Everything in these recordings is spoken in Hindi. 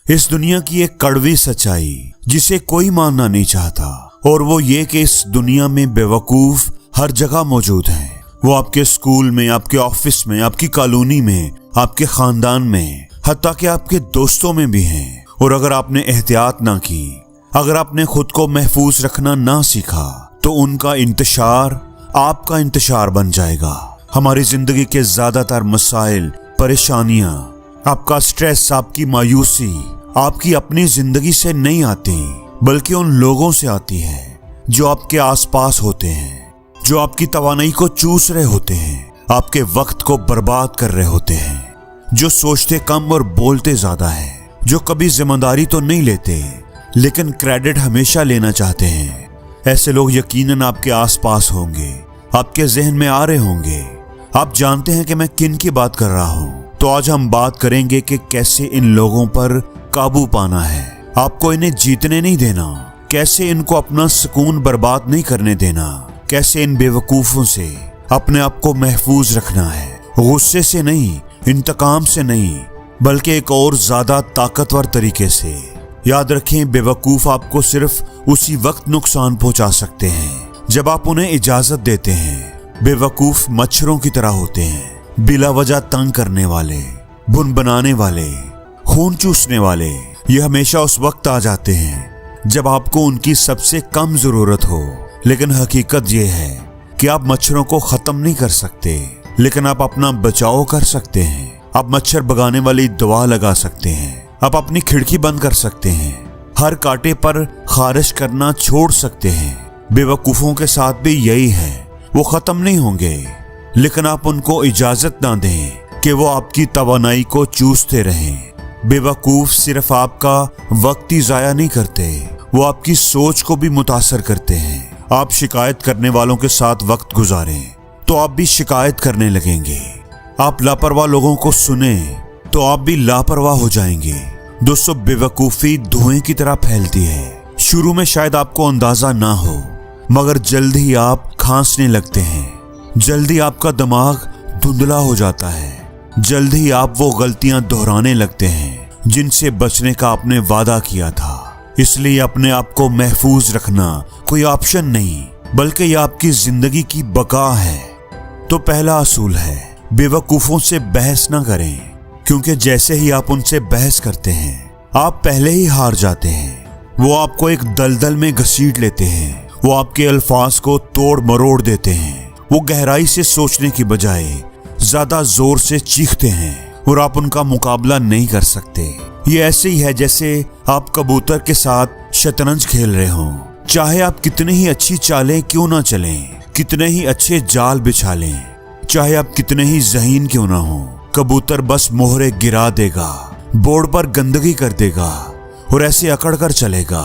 इस दुनिया की एक कड़वी सच्चाई जिसे कोई मानना नहीं चाहता, और वो ये कि इस दुनिया में बेवकूफ हर जगह मौजूद हैं। वो आपके स्कूल में, आपके ऑफिस में, आपकी कॉलोनी में, आपके खानदान में, हत्ता कि आपके दोस्तों में भी हैं। और अगर आपने एहतियात ना की, अगर आपने खुद को महफूज रखना ना सीखा, तो उनका इंतशार आपका इंतशार बन जाएगा। हमारी जिंदगी के ज्यादातर मसाइल, परेशानियां, आपका स्ट्रेस, आपकी मायूसी आपकी अपनी जिंदगी से नहीं आती, बल्कि उन लोगों से आती है जो आपके आसपास होते हैं, जो आपकी तवानाई को चूस रहे होते हैं, आपके वक्त को बर्बाद कर रहे होते हैं, जो सोचते कम और बोलते ज्यादा है, जो कभी जिम्मेदारी तो नहीं लेते लेकिन क्रेडिट हमेशा लेना चाहते हैं। ऐसे लोग यकीनन आपके आसपास होंगे, आपके जहन में आ रहे होंगे। आप जानते हैं कि मैं किन की बात कर रहा हूं। तो आज हम बात करेंगे कि कैसे इन लोगों पर काबू पाना है। आपको इन्हें जीतने नहीं देना, कैसे इनको अपना सुकून बर्बाद नहीं करने देना, कैसे इन बेवकूफों से अपने आप को महफूज रखना है। गुस्से से नहीं, इंतकाम से नहीं, बल्कि एक और ज्यादा ताकतवर तरीके से। याद रखें, बेवकूफ आपको सिर्फ उसी वक्त नुकसान पहुंचा सकते हैं जब आप उन्हें इजाजत देते हैं। बेवकूफ मच्छरों की तरह होते हैं, बिला वजह तंग करने वाले, बुन बनाने वाले, खून चूसने वाले। ये हमेशा उस वक्त आ जाते हैं जब आपको उनकी सबसे कम जरूरत हो। लेकिन हकीकत ये है कि आप मच्छरों को खत्म नहीं कर सकते, लेकिन आप अपना बचाव कर सकते हैं। आप मच्छर भगाने वाली दवा लगा सकते हैं, आप अपनी खिड़की बंद कर सकते हैं, हर कांटे पर खारिश करना छोड़ सकते हैं। बेवकूफों के साथ भी यही है, वो खत्म नहीं होंगे, लेकिन आप उनको इजाजत ना दें कि वो आपकी तवानाई को चूसते रहें। बेवकूफ सिर्फ आपका वक्त ही जाया नहीं करते, वो आपकी सोच को भी मुतासर करते हैं। आप शिकायत करने वालों के साथ वक्त गुजारें तो आप भी शिकायत करने लगेंगे। आप लापरवाह लोगों को सुने तो आप भी लापरवाह हो जाएंगे। दोस्तों, बेवकूफी धुएं की तरह फैलती है। शुरू में शायद आपको अंदाजा ना हो, मगर जल्द ही आप खांसने लगते हैं, जल्दी आपका दिमाग धुंधला हो जाता है, जल्द ही आप वो गलतियां दोहराने लगते हैं जिनसे बचने का आपने वादा किया था। इसलिए अपने आप को महफूज रखना कोई ऑप्शन नहीं, बल्कि यह आपकी जिंदगी की बका है। तो पहला असूल है, बेवकूफों से बहस ना करें, क्योंकि जैसे ही आप उनसे बहस करते हैं आप पहले ही हार जाते हैं। वो आपको एक दलदल में घसीट लेते हैं, वो आपके अल्फाज को तोड़ मरोड़ देते हैं, वो गहराई से सोचने की बजाय ज्यादा जोर से चीखते हैं और आप उनका मुकाबला नहीं कर सकते। ये ऐसे ही है जैसे आप कबूतर के साथ शतरंज खेल रहे हों। चाहे आप कितने ही अच्छी चालें क्यों ना चलें, कितने ही अच्छे जाल बिछा लें, चाहे आप कितने ही ज़हीन क्यों ना हो, कबूतर बस मोहरे गिरा देगा, बोर्ड पर गंदगी कर देगा और ऐसे अकड़ कर चलेगा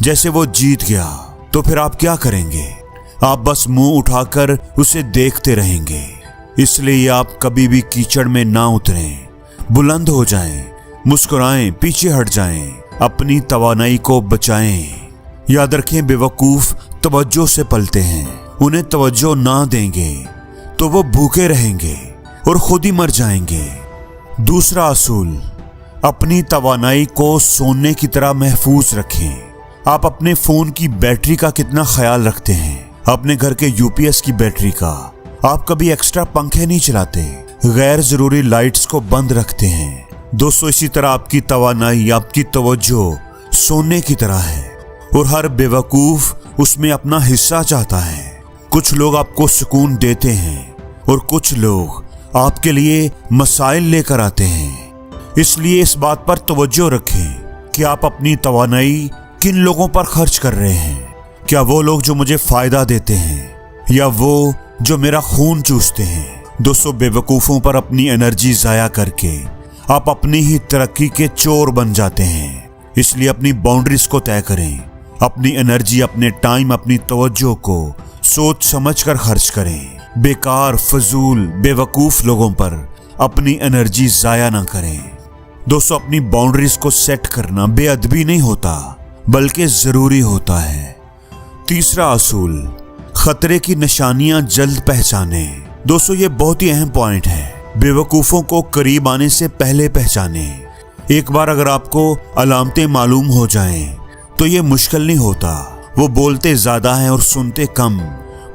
जैसे वो जीत गया। तो फिर आप क्या करेंगे? आप बस मुंह उठाकर उसे देखते रहेंगे। इसलिए आप कभी भी कीचड़ में ना उतरें, बुलंद हो जाएं, मुस्कुराएं, पीछे हट जाएं, अपनी तवानाई को बचाएं। याद रखें, बेवकूफ तवज्जो से पलते हैं। उन्हें तवज्जो ना देंगे तो वो भूखे रहेंगे और खुद ही मर जाएंगे। दूसरा असूल, अपनी तवानाई को सोने की तरह महफूज रखें। आप अपने फोन की बैटरी का कितना ख्याल रखते हैं, अपने घर के यूपीएस की बैटरी का। आप कभी एक्स्ट्रा पंखे नहीं चलाते, गैर जरूरी लाइट्स को बंद रखते हैं। दोस्तों, इसी तरह आपकी तवानाई, आपकी तवज्जो सोने की तरह है और हर बेवकूफ उसमें अपना हिस्सा चाहता है। कुछ लोग आपको सुकून देते हैं और कुछ लोग आपके लिए मसाइल लेकर आते हैं। इसलिए इस बात पर तवज्जो रखें कि आप अपनी तवानाई किन लोगों पर खर्च कर रहे हैं। क्या वो लोग जो मुझे फायदा देते हैं, या वो जो मेरा खून चूसते हैं? दोस्तों, बेवकूफों पर अपनी एनर्जी जाया करके आप अपनी ही तरक्की के चोर बन जाते हैं। इसलिए अपनी बाउंड्रीज को तय करें। अपनी एनर्जी, अपने टाइम, अपनी तवज्जो को सोच समझ कर खर्च करें। बेकार, फजूल, बेवकूफ लोगों पर अपनी एनर्जी जाया ना करें। दोस्तों, अपनी बाउंड्रीज को सेट करना बेअदबी नहीं होता, बल्कि जरूरी होता है। तीसरा असूल, खतरे की निशानियां जल्द पहचाने। दोस्तों, ये बहुत ही अहम पॉइंट है। बेवकूफों को करीब आने से पहले पहचाने। एक बार अगर आपको अलामतें मालूम हो जाएं, तो ये मुश्किल नहीं होता। वो बोलते ज्यादा हैं और सुनते कम।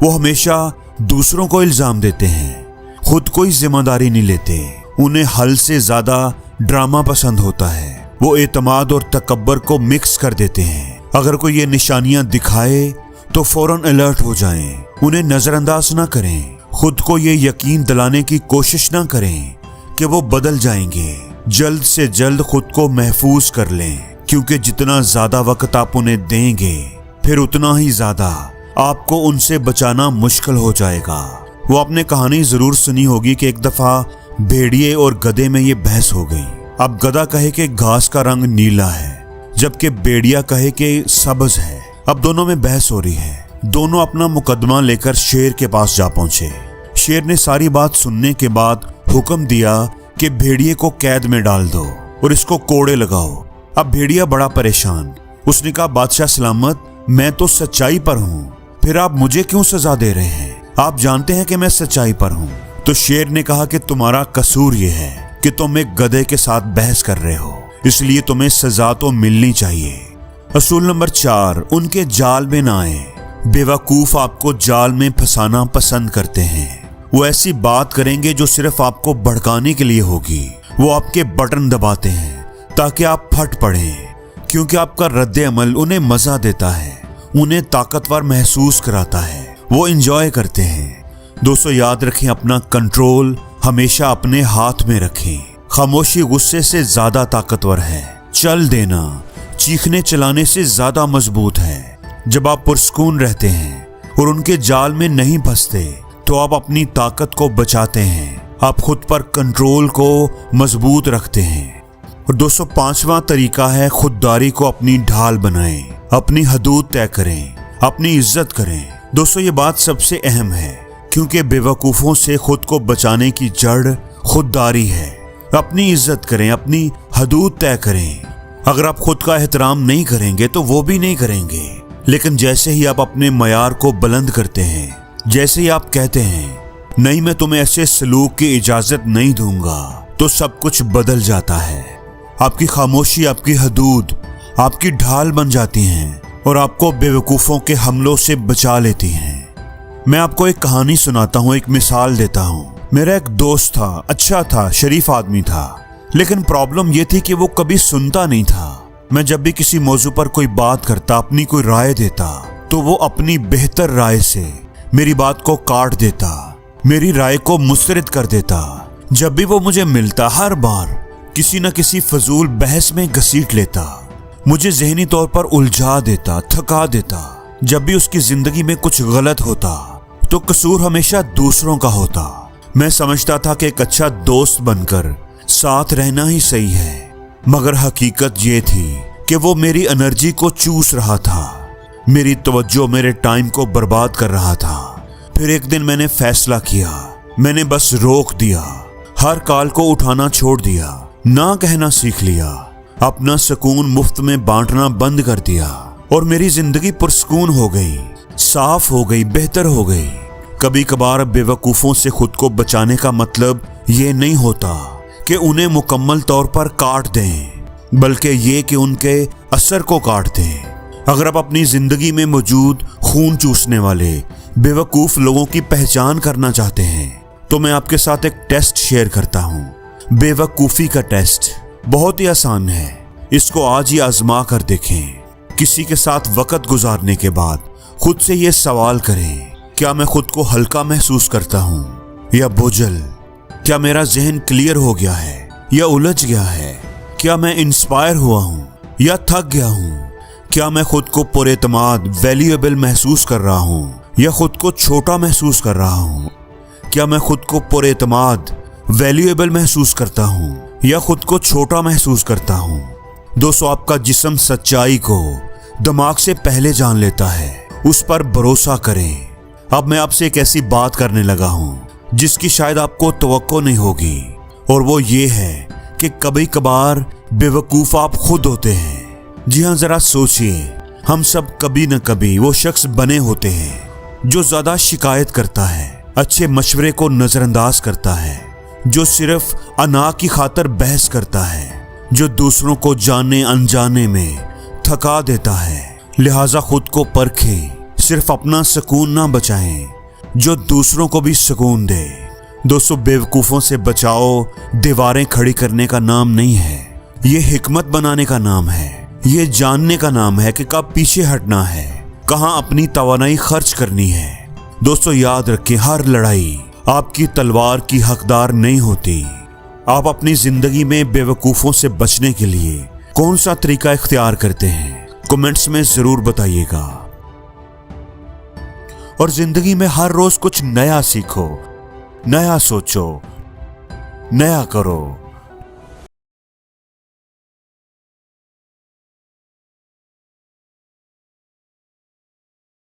वो हमेशा दूसरों को इल्जाम देते हैं, खुद कोई जिम्मेदारी नहीं लेते। उन्हें हल से ज्यादा ड्रामा पसंद होता है। वो एतमाद और तकब्बर को मिक्स कर देते हैं। अगर कोई ये निशानियां दिखाए तो फौरन अलर्ट हो जाएं। उन्हें नजरअंदाज ना करें। खुद को ये यकीन दिलाने की कोशिश ना करें कि वो बदल जाएंगे। जल्द से जल्द खुद को महफूज कर लें, क्योंकि जितना ज्यादा वक्त आप उन्हें देंगे, फिर उतना ही ज्यादा आपको उनसे बचाना मुश्किल हो जाएगा। वो आपने कहानी जरूर सुनी होगी कि एक दफा भेड़िए और गधे में ये बहस हो गई। अब गधा कहे कि घास का रंग नीला है, जबकि भेड़िया कहे कि सब्ज है। अब दोनों में बहस हो रही है। दोनों अपना मुकदमा लेकर शेर के पास जा पहुंचे। शेर ने सारी बात सुनने के बाद हुक्म दिया कि भेड़िए को कैद में डाल दो और इसको कोड़े लगाओ। अब भेड़िया बड़ा परेशान। उसने कहा, बादशाह सलामत, मैं तो सच्चाई पर हूँ, फिर आप मुझे क्यों सजा दे रहे हैं? आप जानते हैं कि मैं सच्चाई पर हूँ। तो शेर ने कहा कि तुम्हारा कसूर यह है कि तुम एक गधे के साथ बहस कर रहे हो, इसलिए तुम्हें सजा तो मिलनी चाहिए। असूल नंबर 4, उनके जाल में ना आए। बेवकूफ आपको जाल में फंसाना पसंद करते हैं। वो ऐसी बात करेंगे जो सिर्फ आपको भड़काने के लिए होगी। वो आपके बटन दबाते हैं ताकि आप फट पड़ें, क्योंकि आपका रद्द अमल उन्हें मजा देता है, उन्हें ताकतवर महसूस कराता है। वो एंजॉय करते हैं। दोस्तों याद रखें, अपना कंट्रोल हमेशा अपने हाथ में रखें। खामोशी गुस्से से ज्यादा ताकतवर है। चल देना चीखने चलाने से ज्यादा मजबूत है। जब आप पुरस्कून रहते हैं और उनके जाल में नहीं फंसते, तो आप अपनी ताकत को बचाते हैं। आप खुद पर कंट्रोल को मजबूत रखते हैं। और दोस्तों 5वां तरीका है, खुददारी को अपनी ढाल बनाएं। अपनी हदूद तय करें, अपनी इज्जत करें। दोस्तों ये बात सबसे अहम है, क्योंकि बेवकूफों से खुद को बचाने की जड़ खुददारी है। अपनी इज्जत करें, अपनी हदूद तय करें। अगर आप खुद का एहतराम नहीं करेंगे तो वो भी नहीं करेंगे। लेकिन जैसे ही आप अपने मयार को बुलंद करते हैं, जैसे ही आप कहते हैं नहीं मैं तुम्हें ऐसे सलूक की इजाजत नहीं दूंगा, तो सब कुछ बदल जाता है। आपकी खामोशी, आपकी हदूद आपकी ढाल बन जाती हैं और आपको बेवकूफों के हमलों से बचा लेती हैं। मैं आपको एक कहानी सुनाता हूँ, एक मिसाल देता हूँ। मेरा एक दोस्त था, अच्छा था, शरीफ आदमी था, लेकिन प्रॉब्लम यह थी कि वो कभी सुनता नहीं था। मैं जब भी किसी मौजू पर कोई बात करता, अपनी कोई राय देता, तो वो अपनी बेहतर राय से मेरी बात को काट देता, मेरी राय को मुस्तरद कर देता। जब भी वो मुझे मिलता, हर बार किसी न किसी फजूल बहस में घसीट लेता, मुझे ज़हनी तौर पर उलझा देता, थका देता। जब भी उसकी जिंदगी में कुछ गलत होता, तो कसूर हमेशा दूसरों का होता। मैं समझता था कि एक अच्छा दोस्त बनकर साथ रहना ही सही है, मगर हकीकत ये थी कि वो मेरी एनर्जी को चूस रहा था, मेरी तवज्जो, मेरे टाइम को बर्बाद कर रहा था। फिर एक दिन मैंने फैसला किया, मैंने बस रोक दिया, हर कॉल को उठाना छोड़ दिया, ना कहना सीख लिया, अपना सुकून मुफ्त में बांटना बंद कर दिया और मेरी जिंदगी पुरसकून हो गई, साफ हो गई, बेहतर हो गई। कभी कभार बेवकूफों से खुद को बचाने का मतलब ये नहीं होता कि उन्हें मुकम्मल तौर पर काट दें, बल्कि ये कि उनके असर को काट दें। अगर आप अपनी जिंदगी में मौजूद खून चूसने वाले बेवकूफ लोगों की पहचान करना चाहते हैं, तो मैं आपके साथ एक टेस्ट शेयर करता हूँ। बेवकूफ़ी का टेस्ट बहुत ही आसान है, इसको आज ही आजमा कर देखें। किसी के साथ वक्त गुजारने के बाद खुद से ये सवाल करें, क्या मैं खुद को हल्का महसूस करता हूँ या बोझल? क्या मेरा जहन क्लियर हो गया है या उलझ गया है? क्या मैं इंस्पायर हुआ हूँ या थक गया हूँ? क्या मैं खुद को पुरएतमाद, वैल्यूएबल महसूस कर रहा हूँ या खुद को छोटा महसूस कर रहा हूँ? क्या मैं खुद को पुरएतमाद, वैल्यूएबल महसूस करता हूँ या खुद को छोटा महसूस करता हूँ? दोस्तों आपका जिस्म सच्चाई को दिमाग से पहले जान लेता है, उस पर भरोसा करें। अब मैं आपसे एक ऐसी बात करने लगा हूँ जिसकी शायद आपको तवक्को नहीं होगी, और वो ये है कि कभी कभार बेवकूफ आप खुद होते हैं। जी हाँ, जरा सोचिए, हम सब कभी न कभी वो शख्स बने होते हैं जो ज्यादा शिकायत करता है, अच्छे मशवरे को नजरअंदाज करता है, जो सिर्फ अना की खातर बहस करता है, जो दूसरों को जाने अनजाने में थका देता है। लिहाजा खुद को परखें, सिर्फ अपना सुकून ना बचाएं, जो दूसरों को भी सुकून दे। दोस्तों, बेवकूफ़ों से बचाओ दीवारें खड़ी करने का नाम नहीं है, ये हिकमत बनाने का नाम है। ये जानने का नाम है कि कब पीछे हटना है, कहाँ अपनी तवानाई खर्च करनी है। दोस्तों, याद रखें, हर लड़ाई आपकी तलवार की हकदार नहीं होती। आप अपनी जिंदगी में बेवकूफ़ों से बचने के लिए कौन सा तरीका इख्तियार करते हैं, कमेंट्स में जरूर बताइएगा। और जिंदगी में हर रोज कुछ नया सीखो, नया सोचो, नया करो।